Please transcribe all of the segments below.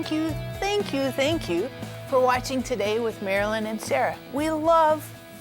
thank you for watching today with Marilyn and Sarah. We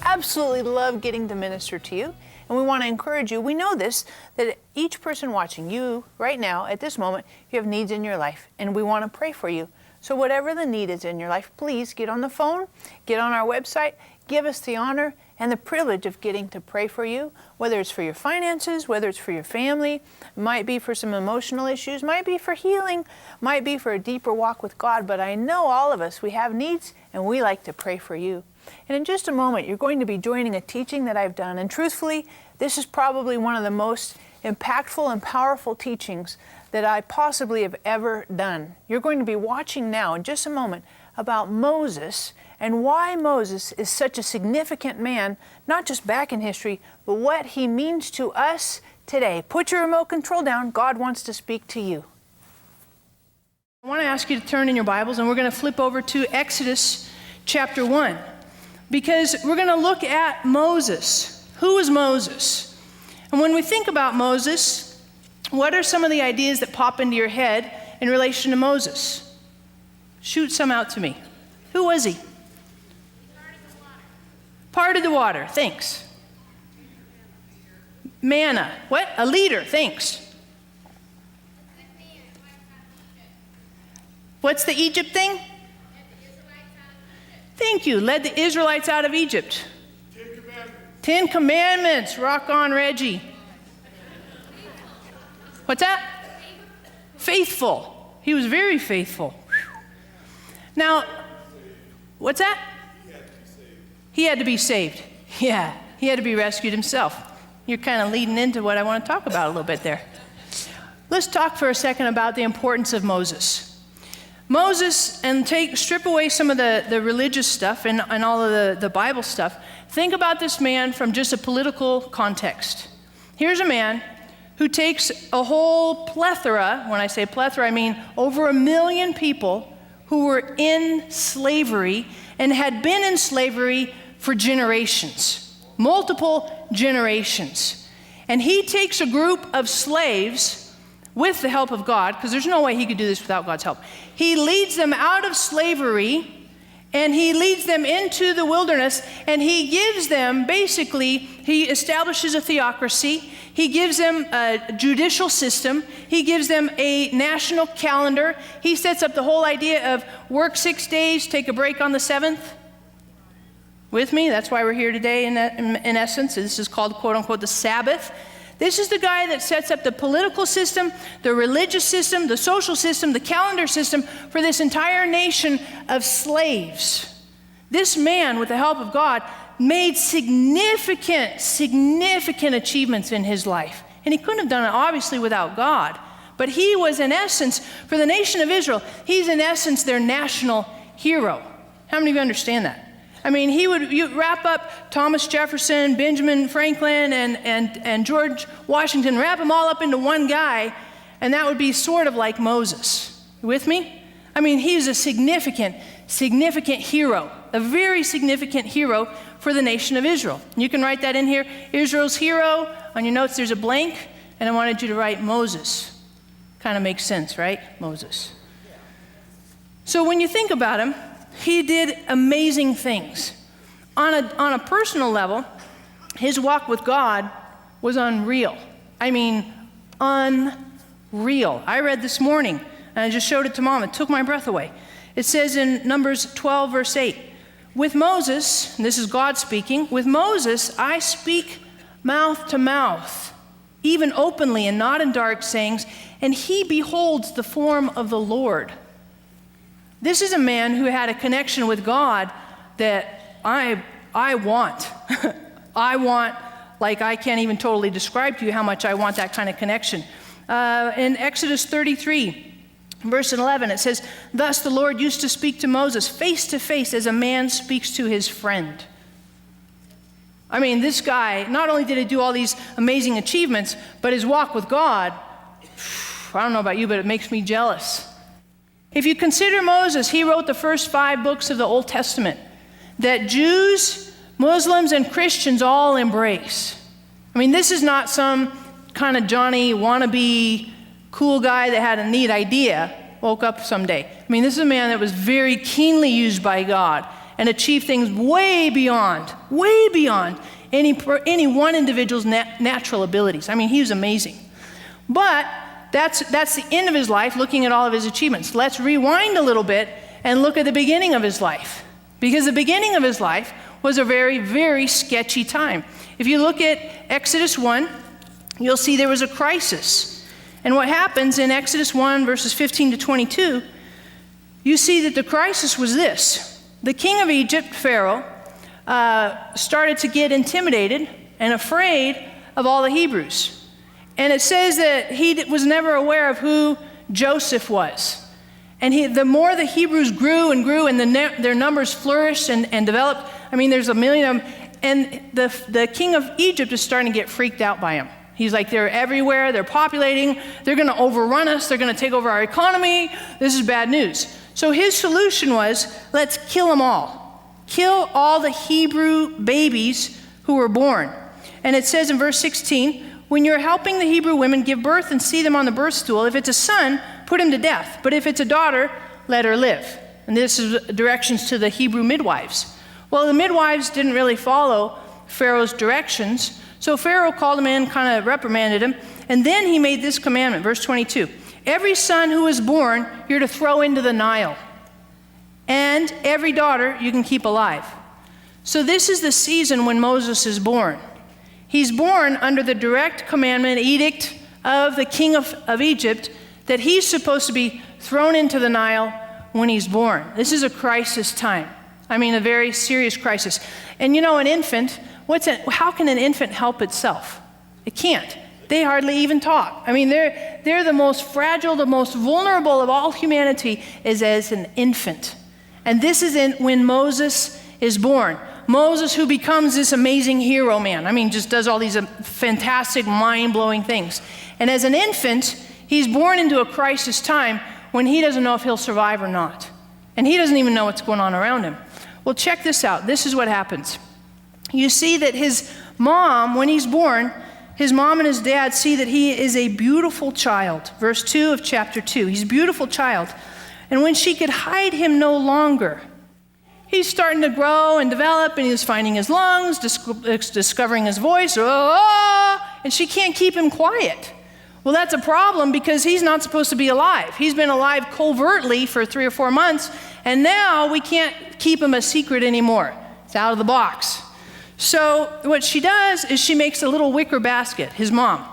absolutely love getting to minister to you, and we want to encourage you. We know this, that each person watching you right now, at this moment, you have needs in your life, and we want to pray for you. So whatever the need is in your life, please get on the phone, get on our website, give us the honor and the privilege of getting to pray for you, whether it's for your finances, whether it's for your family, might be for some emotional issues, might be for healing, might be for a deeper walk with God. But I know all of us, we have needs, and we like to pray for you. And in just a moment, you're going to be joining a teaching that I've done. And truthfully, this is probably one of the most impactful and powerful teachings that I possibly have ever done. You're going to be watching now in just a moment about Moses and why Moses is such a significant man, not just back in history, but what he means to us today. Put your remote control down. God wants to speak to you. I want to ask you to turn in your Bibles, and we're going to flip over to Exodus chapter 1, because we're going to look at Moses. Who is Moses? And when we think about Moses, what are some of the ideas that pop into your head in relation to Moses? Shoot some out to me. Who was he? Parted the water. Thanks. Manna. What? A leader. Thanks. What's the Egypt thing? Thank you. Led the Israelites out of Egypt. 10 Commandments. Rock on, Reggie. What's that? Faithful. He was very faithful. Now, what's that? He had to be saved. Yeah, he had to be rescued himself. You're kind of leading into what I want to talk about a little bit there. Let's talk for a second about the importance of Moses. Moses, and strip away some of the religious stuff and all of the Bible stuff. Think about this man from just a political context. Here's a man who takes a whole plethora, when I say plethora, I mean over 1 million people who were in slavery and had been in slavery for generations, multiple generations. And he takes a group of slaves with the help of God, because there's no way he could do this without God's help. He leads them out of slavery, and he leads them into the wilderness, and he gives them, basically, he establishes a theocracy. He gives them a judicial system. He gives them a national calendar. He sets up the whole idea of work 6 days, take a break on the 7th. With me? That's why we're here today in essence. This is called, quote unquote, the Sabbath. This is the guy that sets up the political system, the religious system, the social system, the calendar system for this entire nation of slaves. This man, with the help of God, made significant achievements in his life. And he couldn't have done it, obviously, without God. But he was, in essence, for the nation of Israel, he's, in essence, their national hero. How many of you understand that? I mean, you wrap up Thomas Jefferson, Benjamin Franklin, and George Washington, wrap them all up into one guy, and that would be sort of like Moses. You with me? I mean, he's a significant hero, a very significant hero for the nation of Israel. You can write that in here. Israel's hero. On your notes, there's a blank, and I wanted you to write Moses. Kind of makes sense, right? Moses. So when you think about him, he did amazing things. On a personal level, his walk with God was unreal. I mean, unreal. I read this morning, and I just showed it to Mom. It took my breath away. It says in Numbers 12, verse 8, with Moses, and this is God speaking, with Moses I speak mouth to mouth, even openly and not in dark sayings, and he beholds the form of the Lord. This is a man who had a connection with God that I want. I want, like I can't even totally describe to you how much I want that kind of connection. In Exodus 33, verse 11, it says, thus the Lord used to speak to Moses face to face as a man speaks to his friend. I mean, this guy, not only did he do all these amazing achievements, but his walk with God, I don't know about you, but it makes me jealous. If you consider Moses, he wrote the first 5 books of the Old Testament that Jews, Muslims, and Christians all embrace. I mean, this is not some kind of Johnny wannabe cool guy that had a neat idea. woke up someday. I mean, this is a man that was very keenly used by God and achieved things way beyond any one individual's natural abilities. I mean, he was amazing. But that's the end of his life, looking at all of his achievements. Let's rewind a little bit and look at the beginning of his life. Because the beginning of his life was a very, very sketchy time. If you look at Exodus 1, you'll see there was a crisis. And what happens in Exodus 1, verses 15 to 22, you see that the crisis was this. The king of Egypt, Pharaoh, started to get intimidated and afraid of all the Hebrews. And it says that he was never aware of who Joseph was. And the more the Hebrews grew and grew and their numbers flourished and developed, I mean, there's a million of them, and the king of Egypt is starting to get freaked out by him. He's like, they're everywhere, they're populating, they're going to overrun us, they're going to take over our economy, this is bad news. So his solution was, let's kill them all. Kill all the Hebrew babies who were born. And it says in verse 16, when you're helping the Hebrew women give birth and see them on the birth stool, if it's a son, put him to death. But if it's a daughter, let her live. And this is directions to the Hebrew midwives. Well, the midwives didn't really follow Pharaoh's directions. So Pharaoh called him in, kind of reprimanded him. And then he made this commandment, verse 22. Every son who is born, you're to throw into the Nile. And every daughter you can keep alive. So this is the season when Moses is born. He's born under the direct commandment, edict of the king of Egypt, that he's supposed to be thrown into the Nile when he's born. This is a crisis time. I mean, a very serious crisis. And you know, an infant, how can an infant help itself? It can't. They hardly even talk. I mean, they're the most fragile, the most vulnerable of all humanity is as an infant. And this is when Moses is born. Moses, who becomes this amazing hero man. I mean, just does all these fantastic, mind-blowing things. And as an infant, he's born into a crisis time when he doesn't know if he'll survive or not. And he doesn't even know what's going on around him. Well, check this out. This is what happens. You see that his mom, when he's born, his mom and his dad see that he is a beautiful child. Verse 2 of chapter 2. He's a beautiful child. And when she could hide him no longer, he's starting to grow and develop, and he's finding his lungs, discovering his voice, and she can't keep him quiet. Well, that's a problem because he's not supposed to be alive. He's been alive covertly for 3 or 4 months, and now we can't keep him a secret anymore. It's out of the box. So what she does is she makes a little wicker basket, his mom.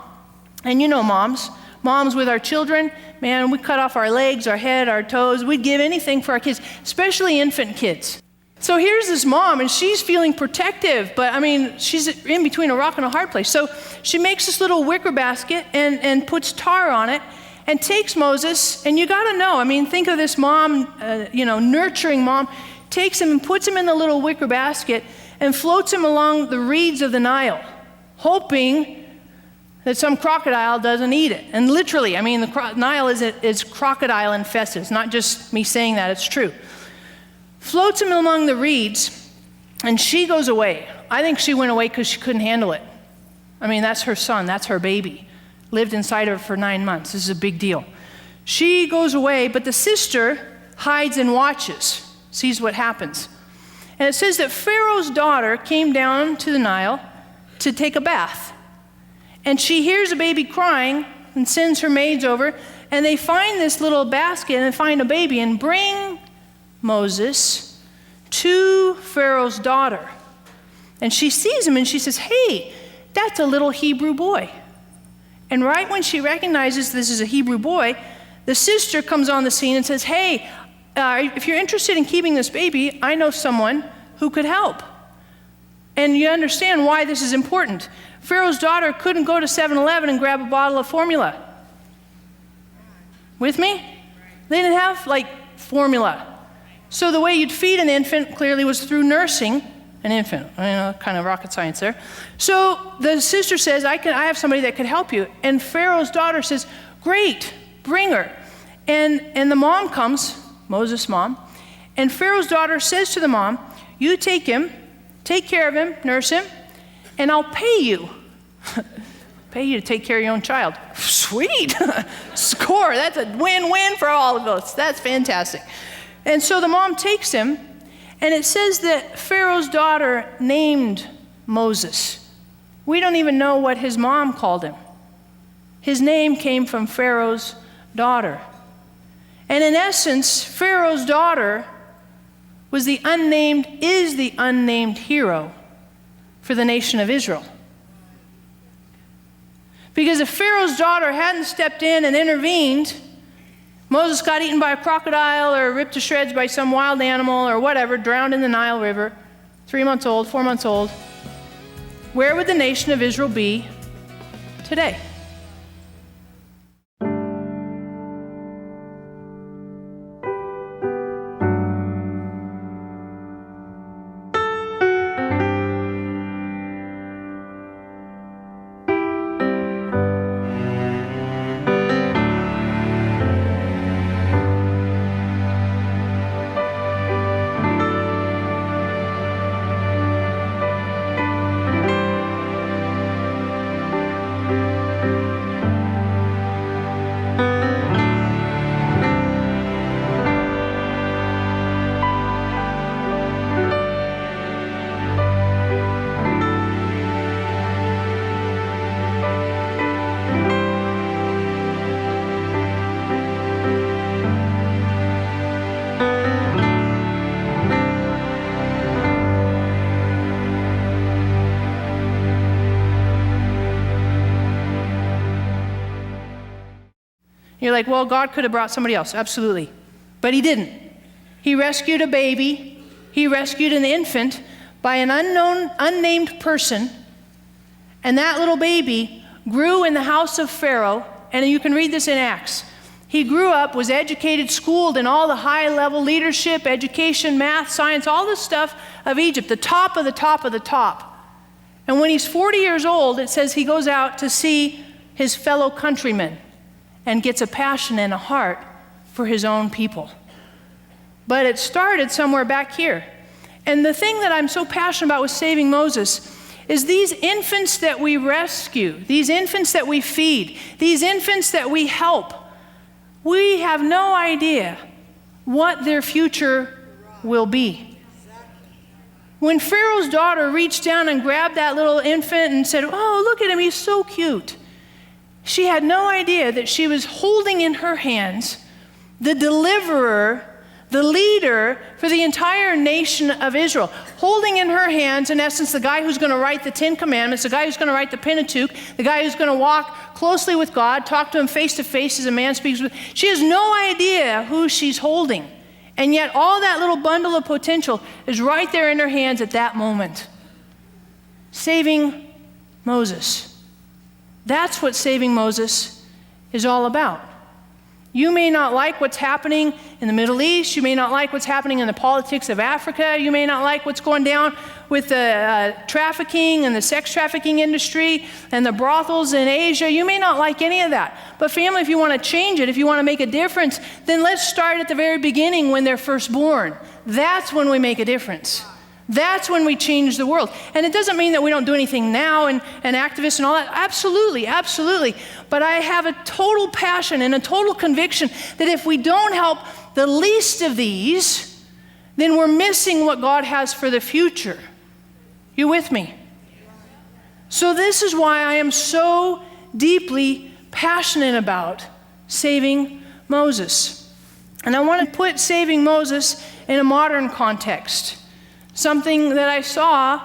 And you know moms with our children, man, we cut off our legs, our head, our toes. We'd give anything for our kids, especially infant kids. So here's this mom, and she's feeling protective, but I mean, she's in between a rock and a hard place. So she makes this little wicker basket and puts tar on it and takes Moses, and you gotta know, I mean, think of this mom, nurturing mom, takes him and puts him in the little wicker basket and floats him along the reeds of the Nile, hoping that some crocodile doesn't eat it. And literally, I mean, the Nile is crocodile infested. It's not just me saying that, it's true. Floats him among the reeds, and she goes away. I think she went away because she couldn't handle it. I mean, that's her son, that's her baby. Lived inside of her for 9 months. This is a big deal. She goes away, but the sister hides and watches, sees what happens. And it says that Pharaoh's daughter came down to the Nile to take a bath. And she hears a baby crying and sends her maids over, and they find this little basket and find a baby and bring Moses to Pharaoh's daughter. And she sees him and she says, hey, that's a little Hebrew boy. And right when she recognizes this is a Hebrew boy, the sister comes on the scene and says, hey, if you're interested in keeping this baby, I know someone who could help. And you understand why this is important. Pharaoh's daughter couldn't go to 7-Eleven and grab a bottle of formula. With me? They didn't have formula. So the way you'd feed an infant clearly was through nursing an infant. Kind of rocket science there. So the sister says, I have somebody that could help you. And Pharaoh's daughter says, great, bring her. And the mom comes, Moses' mom, and Pharaoh's daughter says to the mom, you take him, take care of him, nurse him, and I'll pay you pay you to take care of your own child. Sweet. Score. That's a win-win for all of us. That's fantastic. And so the mom takes him, and it says that Pharaoh's daughter named Moses. We don't even know what his mom called him. His name came from Pharaoh's daughter. And in essence, Pharaoh's daughter is the unnamed hero for the nation of Israel. Because if Pharaoh's daughter hadn't stepped in and intervened, Moses got eaten by a crocodile or ripped to shreds by some wild animal or whatever, drowned in the Nile River, 3 months old, 4 months old, where would the nation of Israel be today? You're like, well, God could have brought somebody else. Absolutely. But he didn't. He rescued a baby. He rescued an infant by an unnamed person. And that little baby grew in the house of Pharaoh. And you can read this in Acts. He grew up, was educated, schooled in all the high-level leadership, education, math, science, all the stuff of Egypt, the top of the top of the top. And when he's 40 years old, it says he goes out to see his fellow countrymen and gets a passion and a heart for his own people. But it started somewhere back here. And the thing that I'm so passionate about with saving Moses is these infants that we rescue, these infants that we feed, these infants that we help, we have no idea what their future will be. When Pharaoh's daughter reached down and grabbed that little infant and said, "Oh, look at him, he's so cute," she had no idea that she was holding in her hands the deliverer, the leader for the entire nation of Israel. Holding in her hands, in essence, the guy who's going to write the 10 Commandments, the guy who's going to write the Pentateuch, the guy who's going to walk closely with God, talk to him face to face as a man speaks with. She has no idea who she's holding. And yet all that little bundle of potential is right there in her hands at that moment. Saving Moses. That's what saving Moses is all about. You may not like what's happening in the Middle East. You may not like what's happening in the politics of Africa. You may not like what's going down with the trafficking and the sex trafficking industry and the brothels in Asia. You may not like any of that. But family, if you want to change it, if you want to make a difference, then let's start at the very beginning when they're first born. That's when we make a difference. That's when we change the world. And it doesn't mean that we don't do anything now and activists and all that. Absolutely, absolutely. But I have a total passion and a total conviction that if we don't help the least of these, then we're missing what God has for the future. You with me? So this is why I am so deeply passionate about saving Moses. And I want to put saving Moses in a modern context. Something that I saw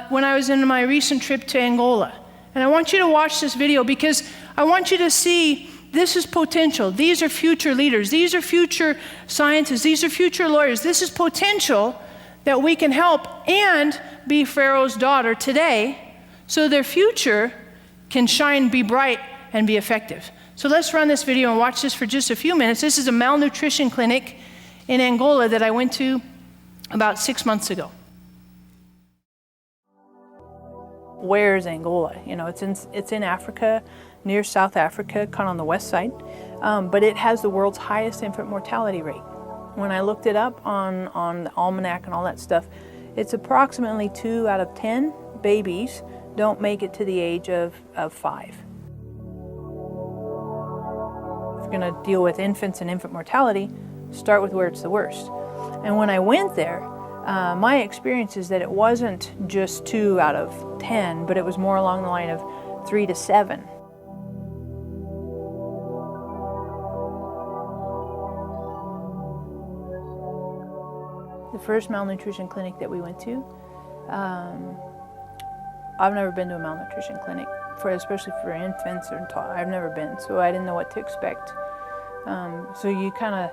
when I was in my recent trip to Angola. And I want you to watch this video because I want you to see this is potential. These are future leaders. These are future scientists. These are future lawyers. This is potential that we can help and be Pharaoh's daughter today so their future can shine, be bright, and be effective. So let's run this video and watch this for just a few minutes. This is a malnutrition clinic in Angola that I went to about 6 months ago. Where's Angola? You know, it's in Africa, near South Africa, kind of on the west side, but it has the world's highest infant mortality rate. When I looked it up on the almanac and all that stuff, it's approximately 2 out of 10 babies don't make it to the age of 5. If you're going to deal with infants and infant mortality, start with where it's the worst. And when I went there, my experience is that it wasn't just 2 out of 10, but it was more along the line of 3 to 7. The first malnutrition clinic that we went to, I've never been to a malnutrition clinic, especially for infants or I've never been, so I didn't know what to expect. So you kind of,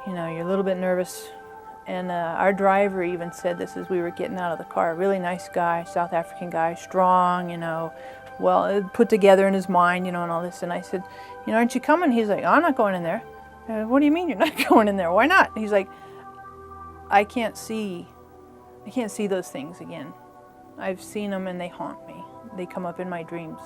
you're a little bit nervous. And our driver even said this as we were getting out of the car. Really nice guy, South African guy, strong, well put together in his mind, and all this. And I said, aren't you coming? He's like, I'm not going in there. What do you mean you're not going in there? Why not? He's like, I can't see those things again. I've seen them and they haunt me. They come up in my dreams.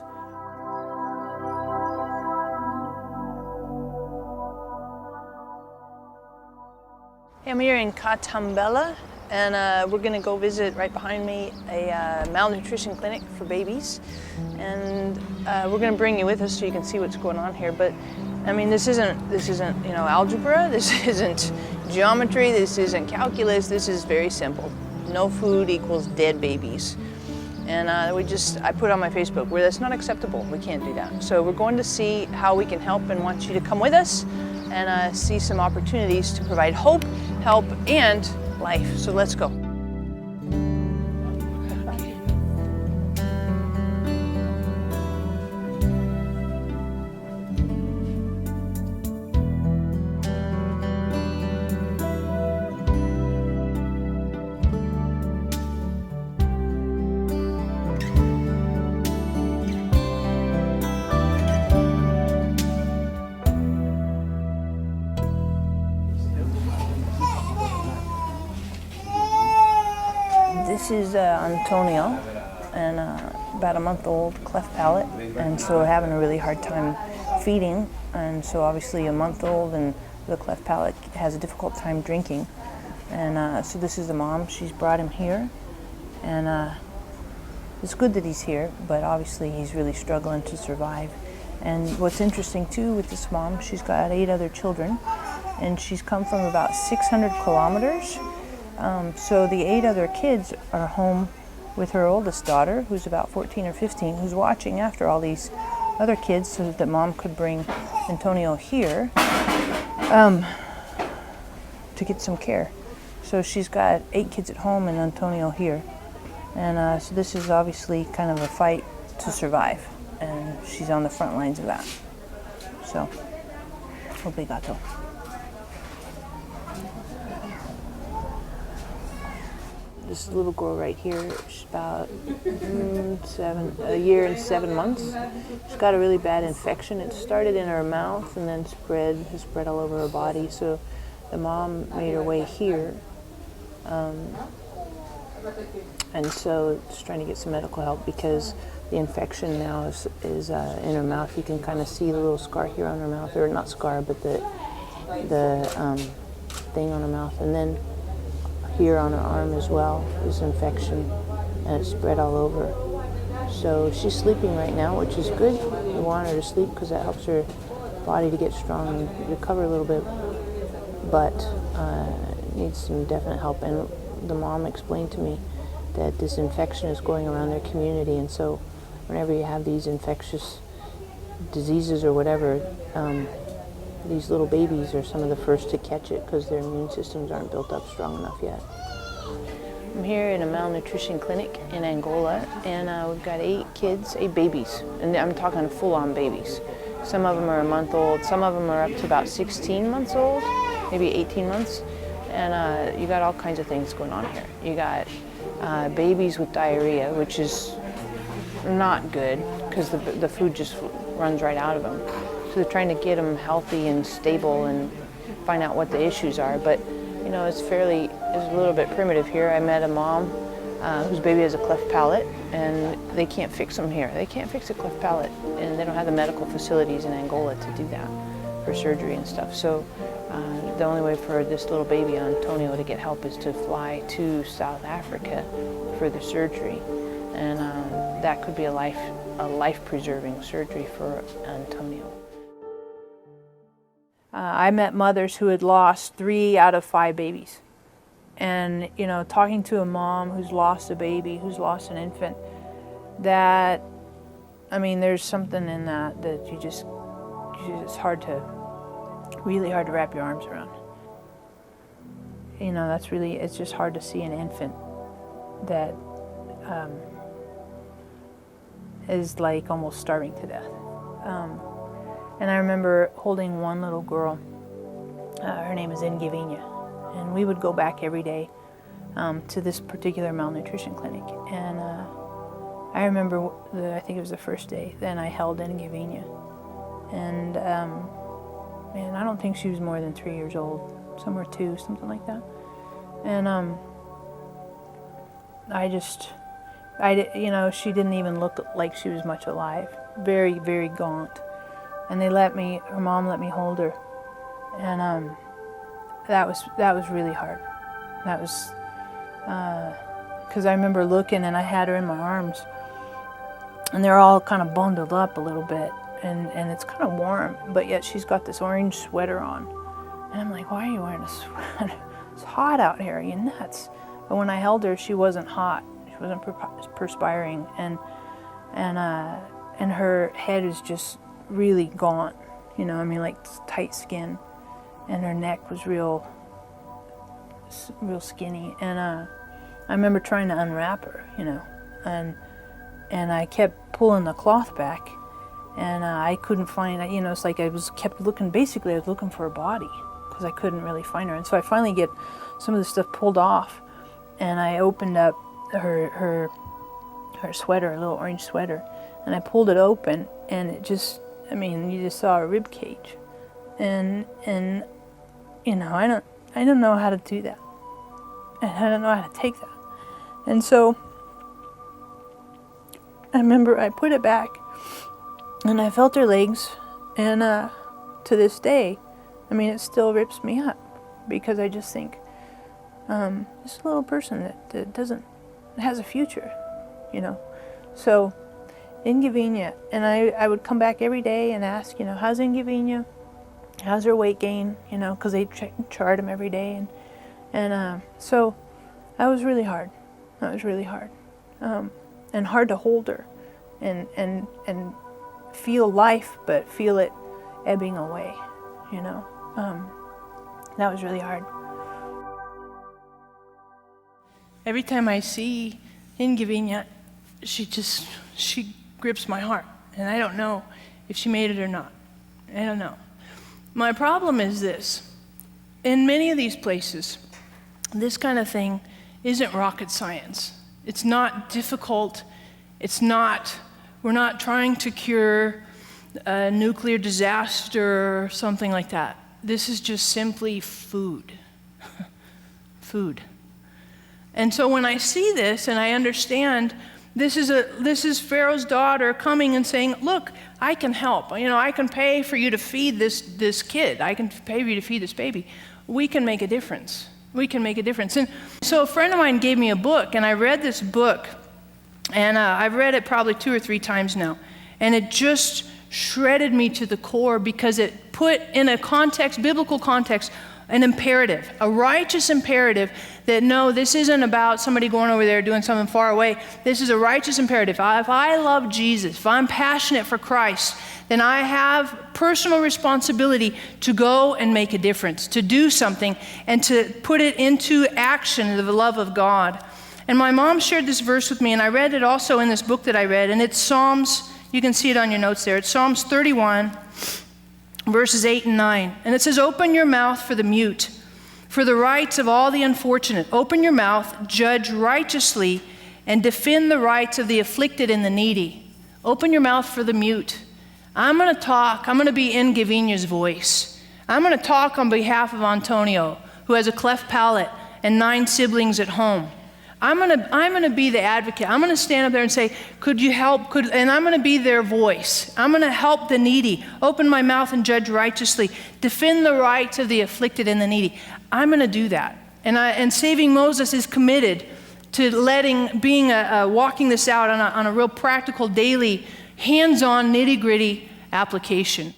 I'm here in Katambela, and we're going to go visit right behind me a malnutrition clinic for babies. And we're going to bring you with us so you can see what's going on here. But I mean, this isn't algebra. This isn't geometry. This isn't calculus. This is very simple. No food equals dead babies. And I put on my Facebook where that's not acceptable. We can't do that. So we're going to see how we can help and want you to come with us and see some opportunities to provide hope, help, and life. So let's go. This is Antonio, and about a month old, cleft palate, and so having a really hard time feeding, and so obviously a month old and the cleft palate has a difficult time drinking, and so this is the mom. She's brought him here, and it's good that he's here, but obviously he's really struggling to survive. And what's interesting too with this mom, she's got 8 other children, and she's come from about 600 kilometers. So the 8 other kids are home with her oldest daughter, who's about 14 or 15, who's watching after all these other kids so that mom could bring Antonio here to get some care. So she's got 8 kids at home and Antonio here. And so this is obviously kind of a fight to survive, and she's on the front lines of that. So, obrigado. This little girl right here, she's about a year and 7 months. She's got a really bad infection. It started in her mouth and then has spread all over her body. So the mom made her way here. And so it's trying to get some medical help because the infection now is in her mouth. You can kind of see the little scar here on her mouth, or not scar, but the thing on her mouth. And then here on her arm as well is infection, and it's spread all over. So she's sleeping right now, which is good. We want her to sleep because that helps her body to get strong and recover a little bit, but needs some definite help. And the mom explained to me that this infection is going around their community, and so whenever you have these infectious diseases or whatever, these little babies are some of the first to catch it because their immune systems aren't built up strong enough yet. I'm here in a malnutrition clinic in Angola, and we've got 8 kids, 8 babies, and I'm talking full-on babies. Some of them are a month old, some of them are up to about 16 months old, maybe 18 months, and you got all kinds of things going on here. You got babies with diarrhea, which is not good because the food just runs right out of them. So they're trying to get them healthy and stable and find out what the issues are. But it's a little bit primitive here. I met a mom whose baby has a cleft palate, and they can't fix them here. They can't fix a cleft palate, and they don't have the medical facilities in Angola to do that for surgery and stuff. So the only way for this little baby, Antonio, to get help is to fly to South Africa for the surgery. And that could be a life-preserving surgery for Antonio. I met mothers who had lost 3 out of 5 babies. And, talking to a mom who's lost a baby, who's lost an infant, there's something in that it's really hard to wrap your arms around. It's just hard to see an infant that is like almost starving to death. And I remember holding one little girl, her name is Ingevina, and we would go back every day to this particular malnutrition clinic. And I remember, I think it was the first day, then I held Ingevina. And I don't think she was more than 3 years old, somewhere 2, something like that. And she didn't even look like she was much alive, very, very gaunt. And her mom let me hold her. And that was really hard. That was, because I remember looking and I had her in my arms and they're all kind of bundled up a little bit and it's kind of warm, but yet she's got this orange sweater on. And I'm like, why are you wearing a sweater? It's hot out here, are you nuts? But when I held her, she wasn't hot. She wasn't perspiring. And her head is just really gaunt, like tight skin. And her neck was real skinny. And I remember trying to unwrap her, and I kept pulling the cloth back, and I couldn't find, it's like I was looking for a body, because I couldn't really find her. And so I finally get some of the stuff pulled off, and I opened up her sweater, a little orange sweater, and I pulled it open, and it just, you just saw a rib cage. And I don't know how to do that. And I don't know how to take that. And so I remember I put it back and I felt her legs, and to this day, it still rips me up, because I just think, this little person that has a future, So Ingevina, and I would come back every day and ask, how's Ingevina? How's her weight gain? Because they chart them every day, and so that was really hard. And hard to hold her, and feel life, but feel it ebbing away. That was really hard. Every time I see Ingevina, she grips my heart, and I don't know if she made it or not. I don't know. My problem is this. In many of these places, this kind of thing isn't rocket science. It's not difficult. We're not trying to cure a nuclear disaster or something like that. This is just simply food. Food. And so when I see this and I understand this is Pharaoh's daughter coming and saying, look, I can help. I can pay for you to feed this kid. I can pay for you to feed this baby. We can make a difference. And so a friend of mine gave me a book, and I read this book, and I've read it probably 2 or 3 times now. And it just shredded me to the core, because it put in a context, biblical context, an imperative, a righteous imperative that no, this isn't about somebody going over there doing something far away. This is a righteous imperative. If I love Jesus, if I'm passionate for Christ, then I have personal responsibility to go and make a difference, to do something, and to put it into action, the love of God. And my mom shared this verse with me, and I read it also in this book that I read, and it's Psalms, you can see it on your notes there. It's Psalms 31, verses 8 and 9. And it says, open your mouth for the mute, for the rights of all the unfortunate. Open your mouth, judge righteously, and defend the rights of the afflicted and the needy. Open your mouth for the mute. I'm going to talk. I'm going to be Ingevina's voice. I'm going to talk on behalf of Antonio, who has a cleft palate and 9 siblings at home. I'm going to be the advocate. I'm going to stand up there and say, could you help? And I'm going to be their voice. I'm going to help the needy. Open my mouth and judge righteously. Defend the rights of the afflicted and the needy. I'm going to do that. And Saving Moses is committed to walking this out on a real practical, daily, hands-on, nitty-gritty application.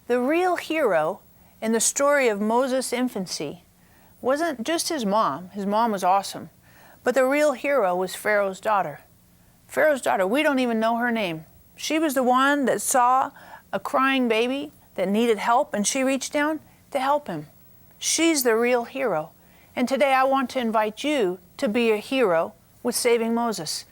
The real hero in the story of Moses' infancy wasn't just his mom. His mom was awesome. But the real hero was Pharaoh's daughter. Pharaoh's daughter, we don't even know her name. She was the one that saw a crying baby that needed help, and she reached down to help him. She's the real hero. And today I want to invite you to be a hero with Saving Moses.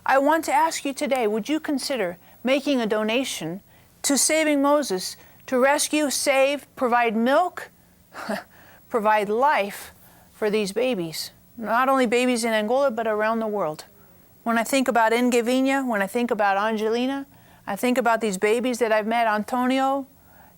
I want to ask you today, would you consider making a donation to Saving Moses to rescue, save, provide milk, provide life for these babies. Not only babies in Angola, but around the world. When I think about Ngavinha, when I think about Angelina, I think about these babies that I've met, Antonio,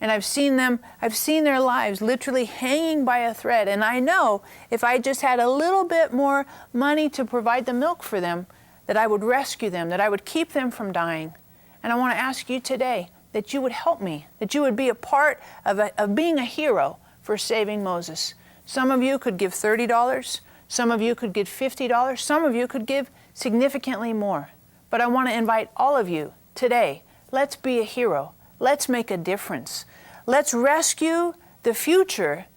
and I've seen their lives literally hanging by a thread. And I know if I just had a little bit more money to provide the milk for them, that I would rescue them, that I would keep them from dying. And I want to ask you today, that you would help me, that you would be a part of being a hero for Saving Moses. Some of you could give $30, some of you could give $50, some of you could give significantly more. But I want to invite all of you today, let's be a hero. Let's make a difference. Let's rescue the future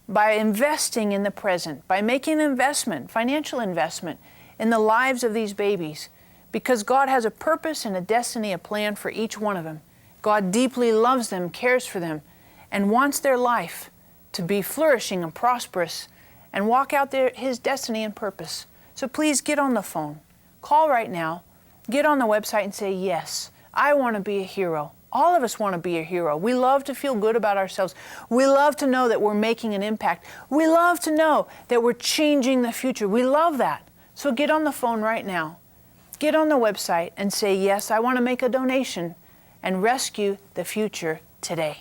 by investing in the present, by making an investment, financial investment, in the lives of these babies. Because God has a purpose and a destiny, a plan for each one of them. God deeply loves them, cares for them, and wants their life to be flourishing and prosperous and walk out His destiny and purpose. So please get on the phone. Call right now. Get on the website and say, yes, I want to be a hero. All of us want to be a hero. We love to feel good about ourselves. We love to know that we're making an impact. We love to know that we're changing the future. We love that. So get on the phone right now. Get on the website and say, yes, I want to make a donation and rescue the future today.